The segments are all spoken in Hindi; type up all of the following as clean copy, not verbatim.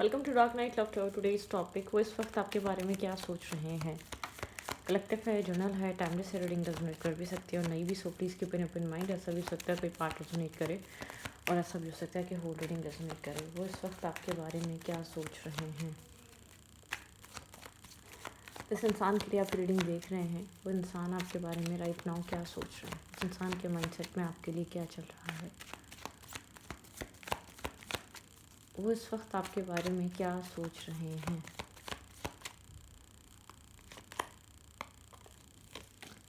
Welcome to dark night love today's topic. वो इस वक्त आपके बारे में क्या सोच रहे हैं। कलेक्टिव है, जर्नल है, टाइमलेस है, रीडिंग रेजोनेट कर भी सकती है और नहीं भी। So please keep an open mind. ऐसा भी हो सकता है कोई पार्ट रेजोनेट करे और ऐसा भी हो सकता है कि होल रीडिंग रेजोनेट करे। वो इस वक्त आपके बारे में क्या सोच रहे हैं। जिस इंसान के लिए आप रीडिंग देख रहे हैं वो इंसान आपके बारे में राइट नाउ क्या सोच रहे हैं। उस इंसान के माइंडसेट में आपके लिए क्या चल रहा है। वो इस वक्त आपके बारे में क्या सोच रहे हैं।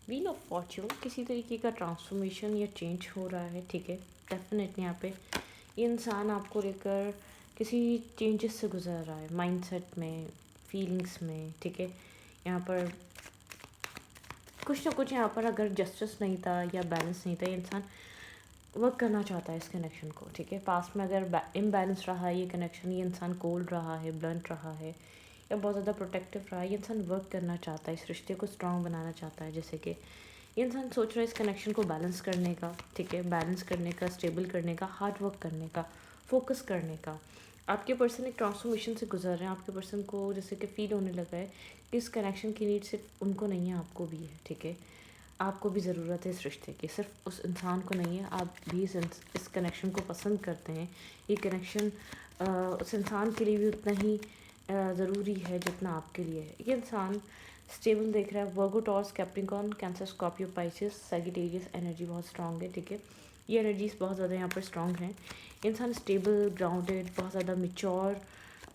व्हील ऑफ फॉर्च्यून, किसी तरीके का ट्रांसफॉर्मेशन या चेंज हो रहा है। ठीक है, डेफिनेटली यहाँ पे ये इंसान आपको लेकर किसी चेंजेस से गुजर रहा है, माइंडसेट में, फीलिंग्स में। ठीक है, यहाँ पर कुछ ना कुछ, यहाँ पर अगर जस्टिस नहीं था या बैलेंस नहीं था, ये इंसान वर्क करना चाहता है इस कनेक्शन को। ठीक है, पास्ट में अगर इम्बैलेंस रहा है ये कनेक्शन, ये इंसान कोल्ड रहा है, ब्लंट रहा है या बहुत ज़्यादा प्रोटेक्टिव रहा है, ये इंसान वर्क करना चाहता है, इस रिश्ते को स्ट्रॉन्ग बनाना चाहता है। जैसे कि ये इंसान सोच रहा है इस कनेक्शन को बैलेंस करने का। ठीक है, बैलेंस करने का, स्टेबल करने का, हार्ड वर्क करने का, फोकस करने का। आपके पर्सन एक ट्रांसफॉर्मेशन से गुजर रहे हैं। आपके पर्सन को जैसे कि फील होने लगा है कि इस कनेक्शन की नीड सिर्फ उनको नहीं है, आपको भी है। ठीक है, आपको भी ज़रूरत है इस रिश्ते की, सिर्फ उस इंसान को नहीं है। आप भी इस कनेक्शन को पसंद करते हैं। ये कनेक्शन उस इंसान के लिए भी उतना ही ज़रूरी है जितना आपके लिए है। ये इंसान स्टेबल देख रहा है। Virgo, Taurus, Capricorn, Cancer, Scorpio, Pisces, Sagittarius energy बहुत स्ट्रांग है। ठीक है, ये एनर्जीज बहुत ज़्यादा यहाँ पर स्ट्रांग हैं। इंसान स्टेबल, ग्राउंडेड, बहुत ज़्यादा मिच्योर,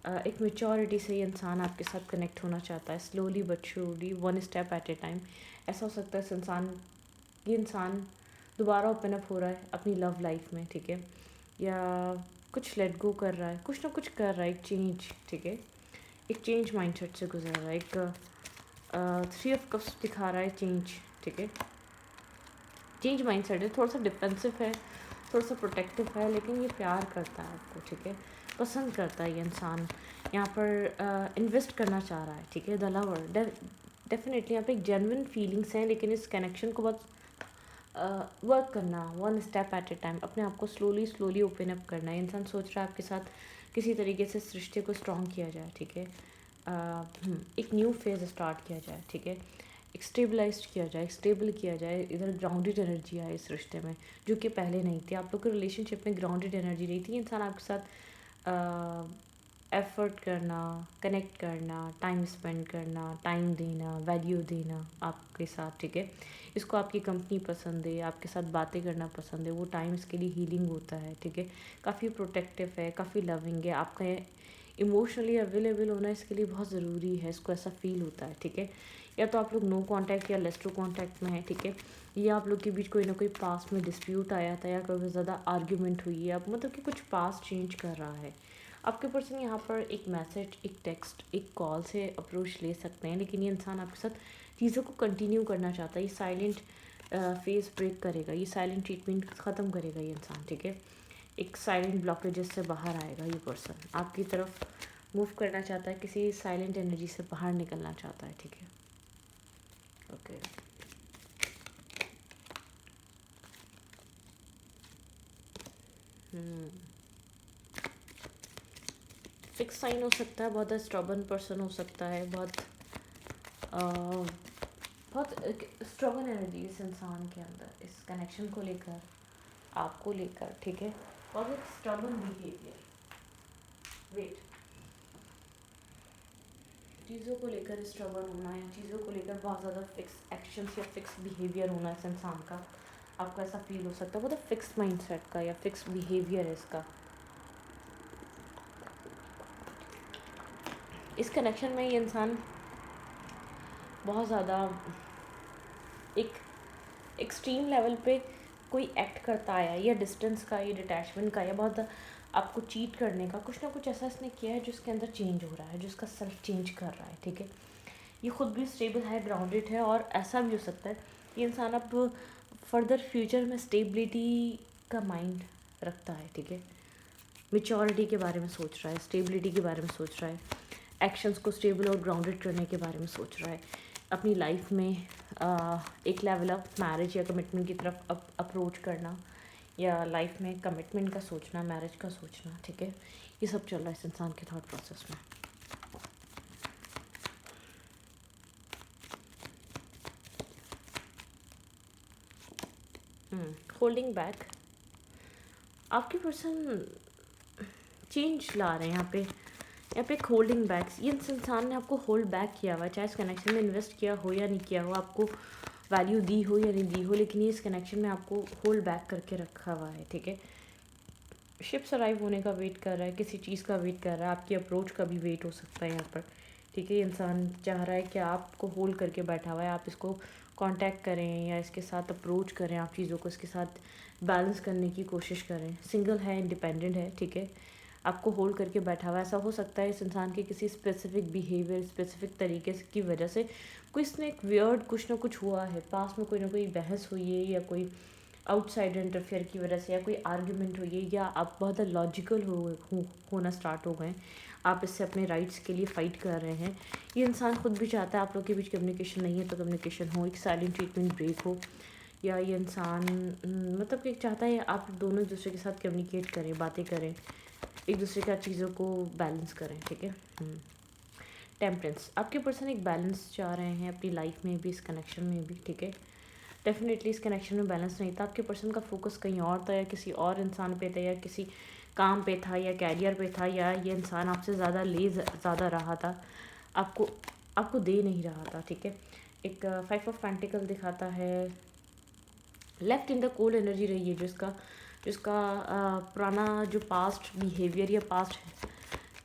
एक मेच्योरिटी से ये इंसान आपके साथ कनेक्ट होना चाहता है। Slowly but surely, one step at A time. ऐसा हो सकता है ये इंसान दोबारा ओपन अप हो रहा है अपनी लव लाइफ में। ठीक है, या कुछ लेट गो कर रहा है, कुछ ना कुछ कर रहा है, एक चेंज। ठीक है, एक चेंज माइंडसेट से गुजर रहा है। एक थ्री ऑफ कप्स दिखा रहा है, चेंज। ठीक है, चेंज माइंडसेट है, थोड़ा सा डिफेंसिव है, थोड़ा सा प्रोटेक्टिव है, लेकिन ये प्यार करता है आपको। ठीक है, पसंद करता है ये इंसान, यहाँ पर इन्वेस्ट करना चाह रहा है। ठीक है, द लवर, डेफिनेटली यहाँ पे एक जेन्युइन फीलिंग्स हैं, लेकिन इस कनेक्शन को बहुत वर्क करना, one step at A time, अपने आप को स्लोली स्लोली ओपन अप करना है। इंसान सोच रहा है आपके साथ किसी तरीके से इस रिश्ते को स्ट्रॉन्ग किया जाए। ठीक है, एक न्यू फेज़ स्टार्ट किया जाए। ठीक है, एक स्टेबलाइज किया जाए, स्टेबल किया जाए। इधर ग्राउंडेड एनर्जी आए इस रिश्ते में, जो कि पहले नहीं थी। आप लोग के रिलेशनशिप में ग्राउंडेड एनर्जी नहीं थी। इंसान आपके साथ एफ़र्ट करना, कनेक्ट करना, टाइम स्पेंड करना, टाइम देना, वैल्यू देना आपके साथ। ठीक है, इसको आपकी कंपनी पसंद है, आपके साथ बातें करना पसंद है, वो टाइम इसके लिए हीलिंग होता है। ठीक है, काफ़ी प्रोटेक्टिव है, काफ़ी लविंग है। आपका इमोशनली अवेलेबल होना इसके लिए बहुत ज़रूरी है, इसको ऐसा फील होता है। ठीक है, या तो आप लोग नो कांटेक्ट या लेस टू कांटेक्ट में है। ठीक है, या आप लोग के बीच कोई ना कोई पास्ट में डिस्प्यूट आया था या कोई ज़्यादा आर्ग्यूमेंट हुई है, आप मतलब कि कुछ पास्ट चेंज कर रहा है। आपके पर्सन यहाँ पर एक मैसेज, एक टेक्स्ट, एक कॉल से अप्रोच ले सकते हैं, लेकिन ये इंसान आपके साथ चीज़ों को कंटिन्यू करना चाहता है। ये साइलेंट फेस ब्रेक करेगा, ये साइलेंट ट्रीटमेंट ख़त्म करेगा ये इंसान। ठीक है, एक साइलेंट ब्लॉकेजेस से बाहर आएगा ये पर्सन, आपकी तरफ मूव करना चाहता है, किसी साइलेंट एनर्जी से बाहर निकलना चाहता है। ठीक है, ओके। फिक्स साइन हो सकता है, बहुत स्ट्रबन पर्सन हो सकता है, बहुत स्ट्रगल एनर्जी इस इंसान के अंदर, इस कनेक्शन को लेकर, आपको लेकर। ठीक है, बहुत एक स्ट्रगल बिहेवियर, वेट, चीज़ों को लेकर स्ट्रगल होना है, चीज़ों को लेकर बहुत ज़्यादा फिक्स एक्शंस या फिक्स बिहेवियर होना इस इंसान का। आपको ऐसा फील हो सकता है, बहुत फिक्स माइंडसेट का या फिक्स बिहेवियर है इसका। इस कनेक्शन में ये इंसान बहुत ज़्यादा एक एक्सट्रीम लेवल पे कोई एक्ट करता आया है, या डिस्टेंस का, या डिटैचमेंट का, या बहुत आपको चीट करने का, कुछ ना कुछ ऐसा इसने किया है जिसके अंदर चेंज हो रहा है, जिसका सेल्फ चेंज कर रहा है। ठीक है, ये खुद भी स्टेबल है, ग्राउंडेड है, और ऐसा भी हो सकता है ये इंसान अब फर्दर फ्यूचर में स्टेबिलिटी का माइंड रखता है। ठीक है, मेच्योरिटी के बारे में सोच रहा है, स्टेबिलिटी के बारे में सोच रहा है, एक्शंस को स्टेबल और ग्राउंडेड करने के बारे में सोच रहा है, अपनी लाइफ में एक लेवल ऑफ मैरिज या कमिटमेंट की तरफ अप्रोच करना, या लाइफ में कमिटमेंट का सोचना, मैरिज का सोचना, ठीक है, ये सब चल रहा है इस इंसान के थॉट प्रोसेस में। होल्डिंग बैक, आपके पर्सन चेंज ला रहे हैं यहाँ पे एक होल्डिंग बैक। ये इस इंसान ने आपको होल्ड बैक किया हुआ है, चाहे इस कनेक्शन में इन्वेस्ट किया हो या नहीं किया हो, आपको वैल्यू दी हो या नहीं दी हो, लेकिन ये इस कनेक्शन में आपको होल्ड बैक करके रखा हुआ है, ठीक है। शिप्स अराइव होने का वेट कर रहा है, किसी चीज़ का वेट कर रहा है, आपकी अप्रोच का भी वेट हो सकता है यहाँ पर, ठीक है। ये इंसान चाह रहा है कि आपको होल्ड करके बैठा हुआ है, आप इसको कांटेक्ट करें या इसके साथ अप्रोच करें, आप चीज़ों को इसके साथ बैलेंस करने की कोशिश करें। सिंगल है, इंडिपेंडेंट है, ठीक है, आपको होल्ड करके बैठा हुआ है। ऐसा हो सकता है इस इंसान के किसी स्पेसिफिक बिहेवियर, स्पेसिफिक तरीके की वजह से कोई इसने एक वियर्ड कुछ ना कुछ हुआ है, पास में कोई ना कोई बहस हुई है या कोई आउटसाइड इंटरफेयर की वजह से, या कोई आर्ग्यूमेंट हुई है, या आप बहुत ज़्यादा लॉजिकल होना स्टार्ट हो गए, आप इससे अपने राइट्स के लिए फ़ाइट कर रहे हैं। ये इंसान खुद भी चाहता है आप लोग के बीच कम्युनिकेशन नहीं है तो कम्युनिकेशन हो, एक साइलेंट ट्रीटमेंट ब्रेक हो, या ये इंसान मतलब कि चाहता है आप दोनों एक दूसरे के साथ कम्युनिकेट करें, बातें करें, एक दूसरे का चीज़ों को बैलेंस करें, ठीक है। टेम्परेंस, आपके पर्सन एक बैलेंस चाह रहे हैं अपनी लाइफ में भी, इस कनेक्शन में भी, ठीक है। डेफिनेटली इस कनेक्शन में बैलेंस नहीं था, आपके पर्सन का फोकस कहीं और था, या किसी और इंसान पे था, या किसी काम पे था, या कैरियर पे था, या ये इंसान आपसे ज़्यादा रहा था, आपको आपको दे नहीं रहा था, ठीक है। एक 5 ऑफ पेंटिकल दिखाता है, left in the cold energy रही है, जिसका जिसका पुराना जो पास्ट बिहेवियर या पास्ट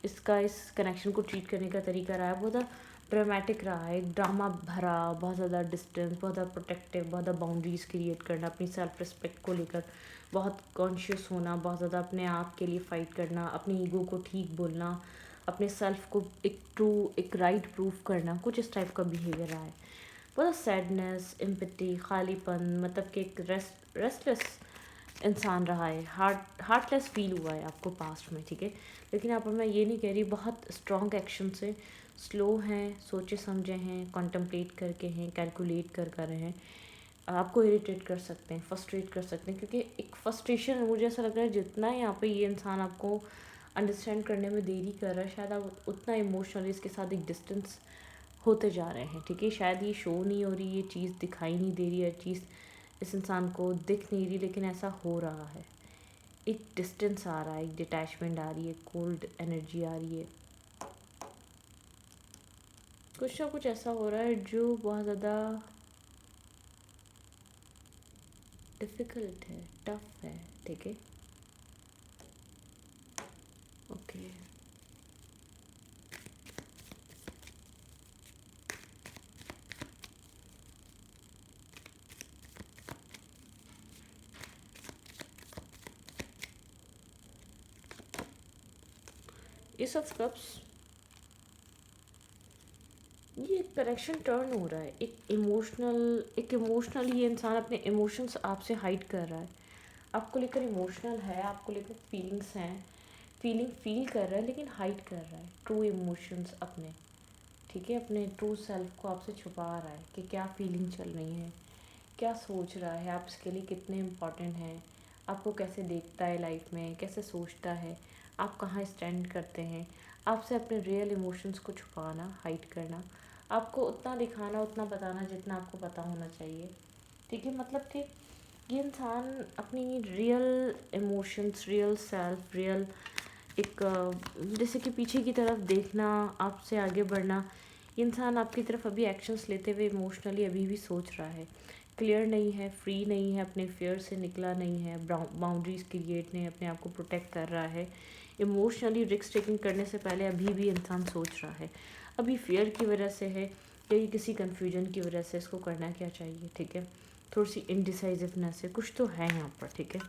इसका इस कनेक्शन को ट्रीट करने का तरीका रहा है, बहुत ज़्यादा ड्रामेटिक रहा है, एक ड्रामा भरा, बहुत ज़्यादा डिस्टेंस, बहुत ज़्यादा प्रोटेक्टिव, बहुत ज़्यादा बाउंड्रीज़ क्रिएट करना, अपनी सेल्फ रिस्पेक्ट को लेकर बहुत कॉन्शियस होना, बहुत ज़्यादा अपने आप के लिए फ़ाइट करना, अपनी ईगो को ठीक बोलना, अपने सेल्फ को एक राइट प्रूफ करना, कुछ इस टाइप का बिहेवियर रहा है। बहुत सैडनेस, एम्पैथी, खालीपन, मतलब कि एक रेस्टलेस इंसान रहा है, हार्टलेस फील हुआ है आपको पास्ट में, ठीक है। लेकिन यहाँ पर मैं ये नहीं कह रही बहुत स्ट्रॉन्ग एक्शन से, स्लो हैं, सोचे समझे हैं, कॉन्टम्पलेट करके हैं, कैलकुलेट कर रहे हैं, आपको इरिटेट कर सकते हैं, फ्रस्ट्रेट कर सकते हैं, क्योंकि एक फ्रस्ट्रेशन, मुझे ऐसा लग रहा है जितना यहाँ पे ये इंसान आपको अंडरस्टैंड करने में देरी कर रहा है, शायद आप उतना इमोशनली इसके साथ एक डिस्टेंस होते जा रहे हैं, ठीक है। शायद ये शो नहीं हो रही, ये चीज़ दिखाई नहीं दे रही है, चीज़ इस इंसान को दिख नहीं रही, लेकिन ऐसा हो रहा है, एक डिस्टेंस आ रहा है, एक डिटैचमेंट आ रही है, कोल्ड एनर्जी आ रही है, कुछ ना कुछ ऐसा हो रहा है जो बहुत ज़्यादा डिफ़िकल्ट है, टफ है, ठीक है। ओके, एस ऑफ कप्स, ये कनेक्शन टर्न हो रहा है, एक इमोशनल, ये इंसान अपने इमोशंस आपसे हाइड कर रहा है, आपको लेकर इमोशनल है, आपको लेकर फीलिंग्स हैं, फीलिंग फील कर रहा है, लेकिन हाइड कर रहा है ट्रू इमोशंस अपने, ठीक है, अपने ट्रू सेल्फ को आपसे छुपा रहा है कि क्या फीलिंग चल रही है, क्या सोच रहा है, आप इसके लिए कितने इम्पोर्टेंट हैं, आपको कैसे देखता है लाइफ में, कैसे सोचता है, आप कहाँ स्टैंड करते हैं, आपसे अपने रियल इमोशंस को छुपाना, हाइड करना, आपको उतना दिखाना, उतना बताना जितना आपको पता होना चाहिए, ठीक है। मतलब कि ये इंसान अपनी real emotions, real self, real एक जैसे कि पीछे की तरफ देखना, आपसे आगे बढ़ना, ये इंसान आपकी तरफ अभी एक्शंस लेते हुए इमोशनली अभी भी सोच रहा है, क्लियर नहीं है, फ्री नहीं है, अपने फियर से निकला नहीं है, बाउंड्रीज क्रिएट नहीं, अपने आप को प्रोटेक्ट कर रहा है, इमोशनली रिस्क टेकिंग करने से पहले अभी भी इंसान सोच रहा है, अभी फियर की वजह से है, या किसी कन्फ्यूजन की वजह से इसको करना क्या चाहिए, ठीक है, थोड़ी सी इनडिसाइजिवनेस है, कुछ तो है यहाँ पर, ठीक है।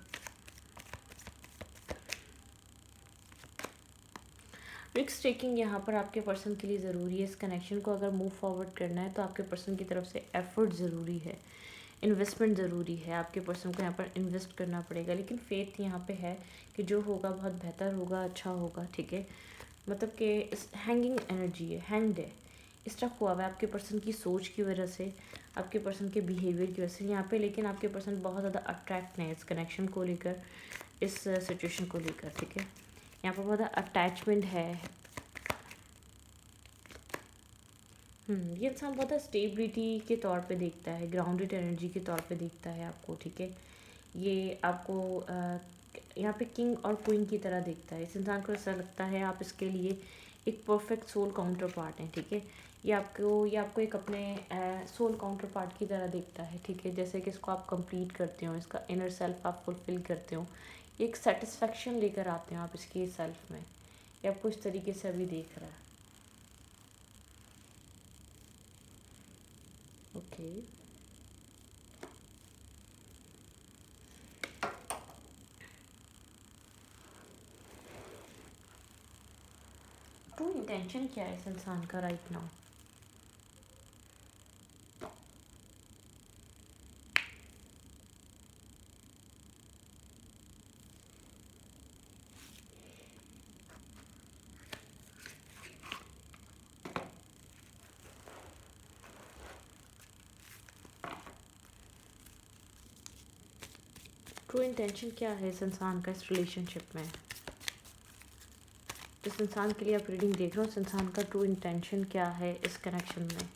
रिस्क टेकिंग यहाँ पर आपके पर्सन के लिए ज़रूरी है, इस कनेक्शन को अगर मूव फॉरवर्ड करना है तो आपके पर्सन की तरफ से एफर्ट ज़रूरी है, इन्वेस्टमेंट ज़रूरी है, आपके पर्सन को यहाँ पर इन्वेस्ट करना पड़ेगा, लेकिन फेथ यहाँ पे है कि जो होगा बहुत बेहतर होगा, अच्छा होगा, ठीक है। मतलब कि इस हैंगिंग एनर्जी है, हैंग्ड है, स्टक हुआ हुआ है आपके पर्सन की सोच की वजह से, आपके पर्सन के बिहेवियर की वजह से यहाँ पे, लेकिन आपके पर्सन बहुत ज़्यादा अट्रैक्ट नहीं है इस कनेक्शन को लेकर, इस सिचुएशन को लेकर, ठीक है। यहाँ पर बहुत ज़्यादा अटैचमेंट है। ये इंसान बहुत ज़्यादा स्टेबिलिटी के तौर पे देखता है, ग्राउंडेड एनर्जी के तौर पे देखता है आपको, ठीक है। ये आपको यहाँ पे किंग और क्वीन की तरह देखता है। इस इंसान को ऐसा लगता है आप इसके लिए एक परफेक्ट सोल काउंटर पार्ट हैं, ठीक है। ये आपको एक अपने सोल काउंटर पार्ट की तरह देखता है, ठीक है। जैसे कि इसको आप कंप्लीट करते हो, इसका इनर सेल्फ आप फुलफिल करते हो, एक सेटिस्फेक्शन लेकर आते हो आप इसके सेल्फ में। ये आपको इस तरीके से अभी देख रहा है। ओके, ट्रू इंटेंशन क्या है इस इंसान का राइट नाउ? ट्रू इंटेंशन क्या है इस इंसान का इस रिलेशनशिप में? जिस इंसान के लिए आप रीडिंग देख रहे हो, उस इंसान का ट्रू इंटेंशन क्या है इस कनेक्शन में?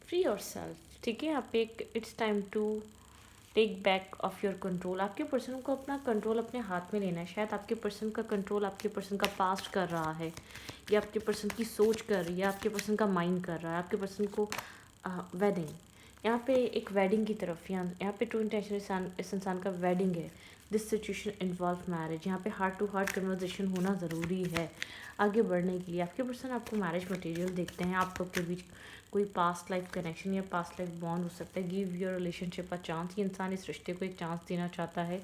फ्री योर सेल्फ, ठीक है। आप एक it's time to take back of your control. आपके पर्सन को अपना कंट्रोल अपने हाथ में लेना है। शायद आपके पर्सन का कंट्रोल आपके पर्सन का पास्ट कर रहा है, या आपके पर्सन की सोच कर रही है, आपके पर्सन का माइंड कर रहा है आपके पर्सन को वेडिंग। यहाँ पे एक वेडिंग की तरफ, यहाँ पे ट्रू इंटेंशन इस इंसान का वेडिंग है। This situation involve marriage. यहाँ पे हार्ट टू हार्ट कन्वर्जेशन होना ज़रूरी है आगे बढ़ने के लिए। आपके पर्सन आपको मैरिज मटेरियल देखते हैं, आप लोग के बीच कोई पास्ट लाइफ कनेक्शन या पास्ट लाइफ बॉन्ड हो सकता है। Give your relationship a chance. ये इंसान इस रिश्ते को एक चांस देना चाहता है।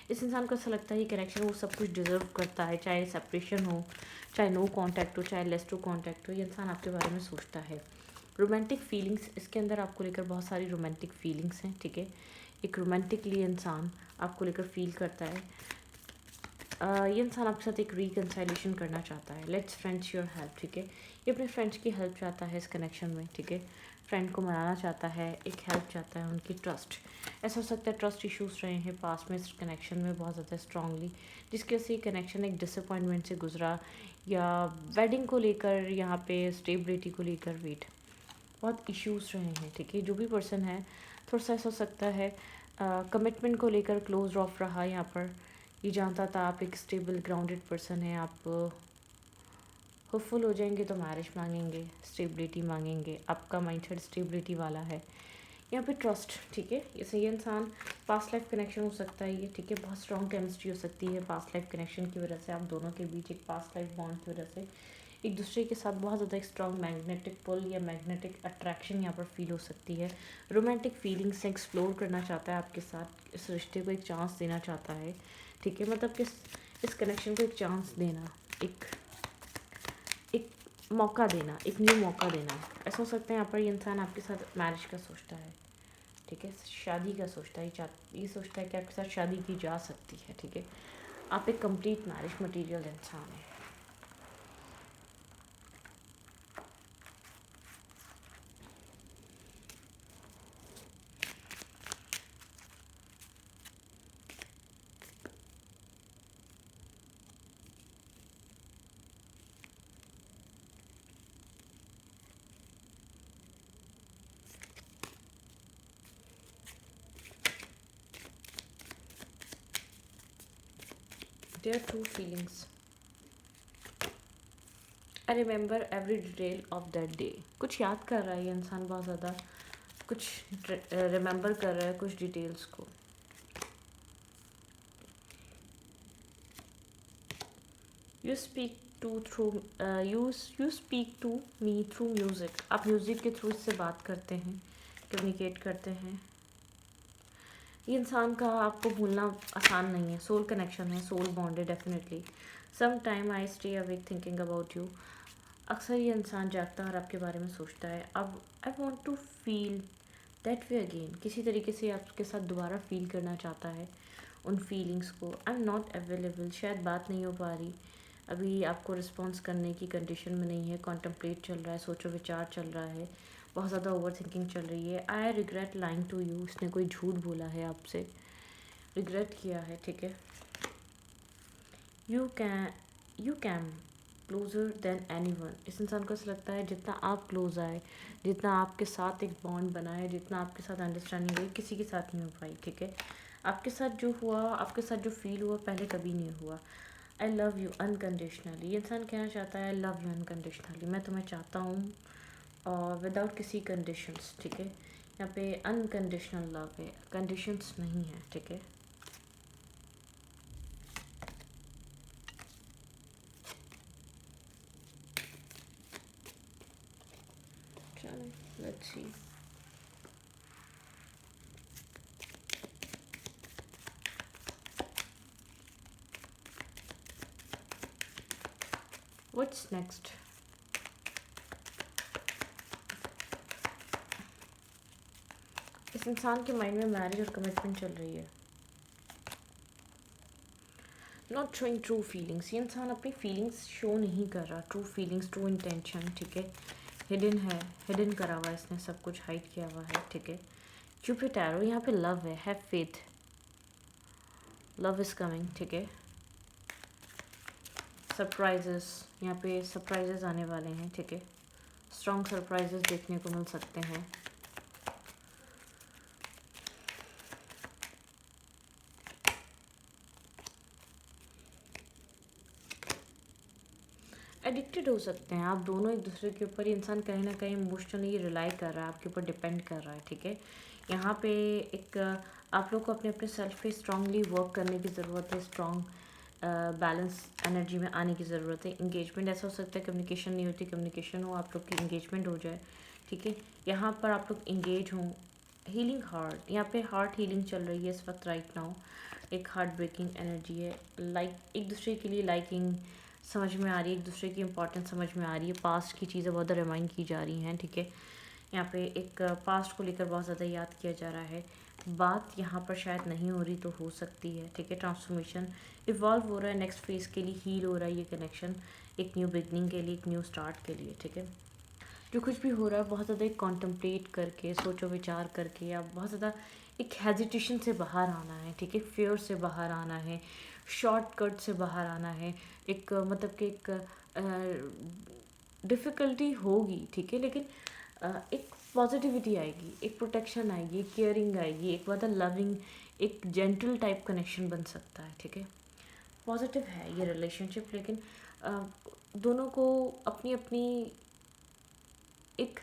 इस इंसान को ऐसा लगता है ये कनेक्शन वो सब कुछ डिजर्व करता है, चाहे सेपरेशन हो, चाहे नो कांटेक्ट हो, चाहे लेस टू कांटेक्ट हो। ये इंसान आपके बारे में सोचता है। रोमांटिक फीलिंग्स इसके अंदर आपको लेकर बहुत सारी रोमांटिक फीलिंग्स हैं, ठीक है। एक रोमांटिकली इंसान आपको लेकर फील करता है। ये इंसान आपके साथ एक रिकन्साइलेशन करना चाहता है। लेट्स फ्रेंड्स योर हेल्प, ठीक है। ये अपने फ्रेंड्स की हेल्प चाहता है इस कनेक्शन में, ठीक है। फ्रेंड को मनाना चाहता है, एक हेल्प चाहता है, उनकी ट्रस्ट। ऐसा हो सकता है ट्रस्ट इश्यूज रहे हैं पास में इस कनेक्शन में बहुत ज़्यादा स्ट्रांगली, जिसकी वजह से ये कनेक्शन एक डिसअपॉइंटमेंट से गुजरा, या वेडिंग को लेकर, यहाँ पे स्टेबिलिटी को लेकर वेट बहुत इश्यूज रहे हैं, ठीक है। जो भी पर्सन है थोड़ा सा ऐसा हो सकता है कमिटमेंट को लेकर क्लोज ऑफ रहा यहाँ पर। ये जानता था आप एक स्टेबल ग्राउंडेड पर्सन है, आप होपफुल हो जाएंगे तो मैरिज मांगेंगे, स्टेबिलिटी मांगेंगे, आपका माइंडसेट स्टेबिलिटी वाला है। यहाँ पे ट्रस्ट, ठीक है। जैसे ये इंसान पास्ट लाइफ कनेक्शन हो सकता है ये, ठीक है। बहुत स्ट्रॉन्ग केमिस्ट्री हो सकती है पास्ट लाइफ कनेक्शन की वजह से, आप दोनों के बीच एक पास्ट लाइफ बॉन्ड की वजह से एक दूसरे के साथ बहुत ज़्यादा एक स्ट्रॉन्ग मैग्नेटिक पुल या मैग्नेटिक अट्रैक्शन यहाँ पर फील हो सकती है। रोमांटिक फीलिंग्स एक्सप्लोर करना चाहता है आपके साथ, इस रिश्ते को एक चांस देना चाहता है, ठीक है। मतलब कि इस कनेक्शन को एक चांस देना, एक एक मौका देना, एक न्यू मौका देना। ऐसा हो सकता है यहाँ पर ये इंसान आपके साथ मैरिज का सोचता है, ठीक है। शादी का सोचता है, ये सोचता है कि आपके साथ शादी की जा सकती है, ठीक है। आप एक कंप्लीट मैरिज मटेरियल इंसान हैं। Their true feelings. I remember every detail of that day. कुछ याद कर रहा है ये इंसान बहुत ज़्यादा, कुछ रिमेंबर कर रहा है कुछ डिटेल्स को। You speak to through you speak to me through music. आप म्यूज़िक के थ्रू इससे बात करते हैं, कम्युनिकेट करते हैं। ये इंसान का आपको भूलना आसान नहीं है, सोल कनेक्शन है, सोल बॉन्ड है definitely. Some time I stay awake thinking about you. अक्सर ये इंसान जागता है और आपके बारे में सोचता है। अब I want to feel that way again. किसी तरीके से आपके साथ दोबारा फील करना चाहता है उन फीलिंग्स को। आई एम नॉट अवेलेबल, शायद बात नहीं हो पा रही। अभी आपको रिस्पॉन्स करने की कंडीशन में नहीं है, कॉन्टम्पलेट चल रहा है, सोचो विचार चल रहा है, बहुत ज़्यादा ओवर थिंकिंग चल रही है। I regret lying to you, इसने कोई झूठ बोला है आपसे, रिग्रेट किया है, ठीक है। You can closure then any one, इस इंसान को ऐसा लगता है जितना आप क्लोज आए, जितना आपके साथ एक बॉन्ड बना है, जितना आपके साथ अंडरस्टैंडिंग हुई, किसी के साथ नहीं हो पाई, ठीक है। आपके साथ जो हुआ, आपके साथ जो फील हुआ पहले कभी नहीं हुआ। आई लव यू अनकंडीशनली, ये इंसान कहना चाहता है आई लव यू अनकंडीशनली, मैं तुम्हें चाहता हूँ और विदाउट किसी कंडीशंस, ठीक है। यहाँ पे अनकंडीशनल लव है, कंडीशंस नहीं है, ठीक है। चलो लेट्स सी। What's next? इस इंसान के माइंड में मैरिज और कमिटमेंट चल रही है। नॉट शोइंग ट्रू फीलिंग्स, ये इंसान अपनी फीलिंग्स शो नहीं कर रहा, ट्रू फीलिंग्स, ट्रू इंटेंशन, ठीक है। हिडन है, हिडन करा हुआ है, इसने सब कुछ हाइड किया हुआ है, ठीक है। क्यूपिड एरो, यहाँ पे लव है, have faith, love is coming, ठीक है। सरप्राइजेस, यहाँ पे सरप्राइजेस आने वाले हैं, ठीक है। स्ट्रॉन्ग सरप्राइजेस देखने को मिल सकते हैं। एडिक्टेड हो सकते हैं आप दोनों एक दूसरे के ऊपर, इंसान कहीं ना कहीं इमोशनली रिलाई कर रहा है, आपके ऊपर डिपेंड कर रहा है, ठीक है। यहाँ पे एक आप लोग को अपने अपने सेल्फ पे स्ट्रांगली वर्क करने की ज़रूरत है, स्ट्रॉन्ग बैलेंस एनर्जी में आने की ज़रूरत है। इंगेजमेंट ऐसा हो सकता है कम्युनिकेशन नहीं होती, कम्युनिकेशन हो, आप लोग की इंगेजमेंट हो जाए, ठीक है। यहाँ पर आप लोग इंगेज हों। हीलिंग हार्ट, यहाँ पे हार्ट हीलिंग चल रही है इस वक्त राइट नाउ, एक हार्ट ब्रेकिंग एनर्जी है। लाइक एक दूसरे के लिए लाइकिंग समझ में आ रही है, एक दूसरे की इंपॉर्टेंस समझ में आ रही है, पास्ट की चीज़ें बहुत रिमाइंड की जा रही हैं, ठीक है। यहाँ पे एक पास्ट को लेकर बहुत ज़्यादा याद किया जा रहा है। बात यहाँ पर शायद नहीं हो रही तो हो सकती है, ठीक है। ट्रांसफॉर्मेशन इवॉल्व हो रहा है, नेक्स्ट फेज़ के लिए हील हो रहा है ये कनेक्शन, एक न्यू बिगनिंग के लिए, एक न्यू स्टार्ट के लिए, ठीक है। जो कुछ भी हो रहा है बहुत ज़्यादा एक कॉन्टम्पलेट करके, सोचो विचार करके, या बहुत ज़्यादा एक हेजिटेशन से बाहर आना है, ठीक है। फेयर से बाहर आना है, शॉर्टकट से बाहर आना है, एक मतलब कि एक डिफ़िकल्टी होगी, ठीक है, लेकिन एक पॉजिटिविटी आएगी, एक प्रोटेक्शन आएगी, एक केयरिंग आएगी, एक बहुत लविंग, एक जेंटल टाइप कनेक्शन बन सकता है, ठीक है। पॉजिटिव है ये रिलेशनशिप, लेकिन दोनों को अपनी अपनी एक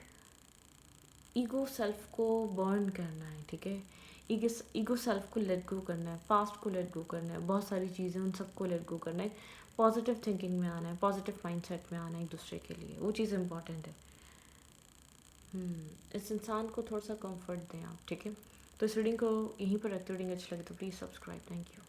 ईगो सेल्फ को बर्न करना है, ठीक है। ईगो सेल्फ को लेट गो करना है, पास्ट को लेट गो करना है, बहुत सारी चीज़ें उन सबको लेट गो करना है, पॉजिटिव थिंकिंग में आना है, पॉजिटिव माइंडसेट में आना है एक दूसरे के लिए, वो चीज़ इंपॉर्टेंट है। इस इंसान को थोड़ा सा कंफर्ट दें आप, ठीक है। तो इस रीडिंग को यहीं पर रखते, रीडिंग अच्छी लगे तो प्लीज़ सब्सक्राइब, थैंक यू।